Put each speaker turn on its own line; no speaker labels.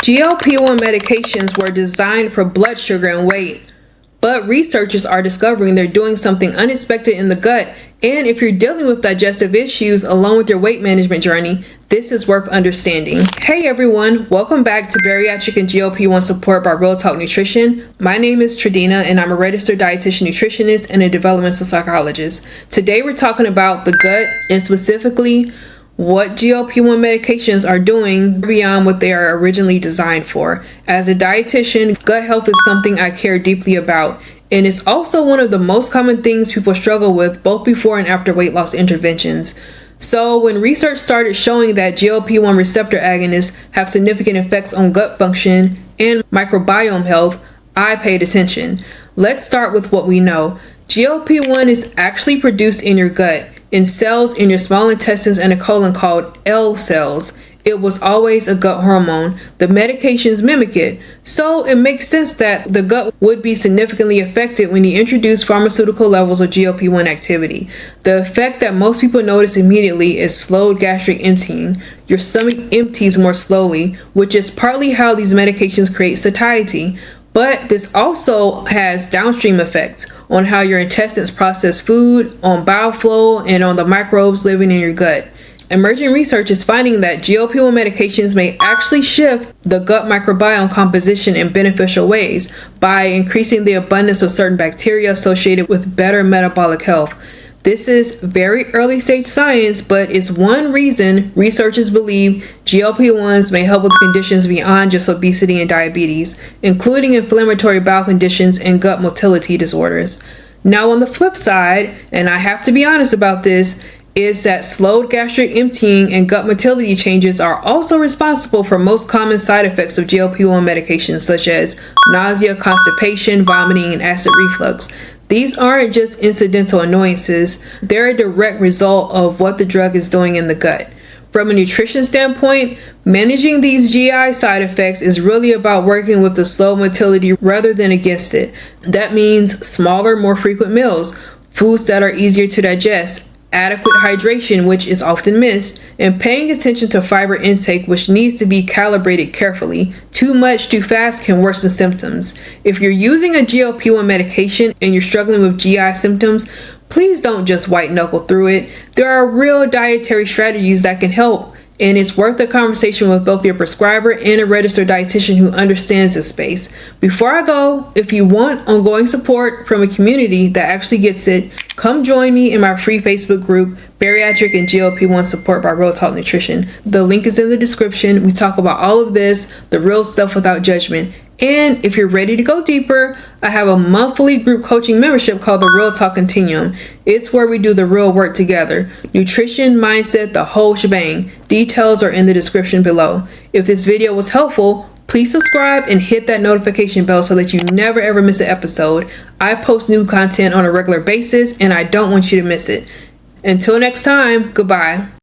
GLP-1 medications were designed for blood sugar and weight, but researchers are discovering they're doing something unexpected in the gut. And if you're dealing with digestive issues along with your weight management journey, this is worth understanding. Hey everyone, welcome back to Bariatric and GLP-1 Support by Real Talk Nutrition. My name is Tradena and I'm a registered dietitian nutritionist and a developmental psychologist. Today we're talking about the gut and specifically what GLP-1 medications are doing beyond what they are originally designed for. As a dietitian, gut health is something I care deeply about, and it's also one of the most common things people struggle with both before and after weight loss interventions. So when research started showing that GLP-1 receptor agonists have significant effects on gut function and microbiome health, I paid attention. Let's start with what we know. GLP-1 is actually produced in your gut, in cells in your small intestines and a colon called L cells. It was always a gut hormone. The medications mimic it. So it makes sense that the gut would be significantly affected when you introduce pharmaceutical levels of GLP-1 activity. The effect that most people notice immediately is slowed gastric emptying. Your stomach empties more slowly, which is partly how these medications create satiety. But this also has downstream effects on how your intestines process food, on bile flow, and on the microbes living in your gut. Emerging research is finding that GLP-1 medications may actually shift the gut microbiome composition in beneficial ways by increasing the abundance of certain bacteria associated with better metabolic health. This is very early stage science, but it's one reason researchers believe GLP-1s may help with conditions beyond just obesity and diabetes, including inflammatory bowel conditions and gut motility disorders. Now on the flip side, and I have to be honest about this, is that slowed gastric emptying and gut motility changes are also responsible for most common side effects of GLP-1 medications such as nausea, constipation, vomiting, and acid reflux. These aren't just incidental annoyances, they're a direct result of what the drug is doing in the gut. From a nutrition standpoint, managing these GI side effects is really about working with the slow motility rather than against it. That means smaller, more frequent meals, foods that are easier to digest, adequate hydration, which is often missed, and paying attention to fiber intake, which needs to be calibrated carefully. Too much too fast can worsen symptoms. If you're using a GLP-1 medication and you're struggling with GI symptoms, please don't just white knuckle through it. There are real dietary strategies that can help, and it's worth a conversation with both your prescriber and a registered dietitian who understands this space. Before I go, if you want ongoing support from a community that actually gets it, come join me in my free Facebook group, Bariatric and GLP-1 Support by Real Talk Nutrition. The link is in the description. We talk about all of this, the real stuff without judgment. And if you're ready to go deeper, I have a monthly group coaching membership called the Real Talk Continuum. It's where we do the real work together. Nutrition, mindset, the whole shebang. Details are in the description below. If this video was helpful, please subscribe and hit that notification bell so that you never ever miss an episode. I post new content on a regular basis and I don't want you to miss it. Until next time, goodbye.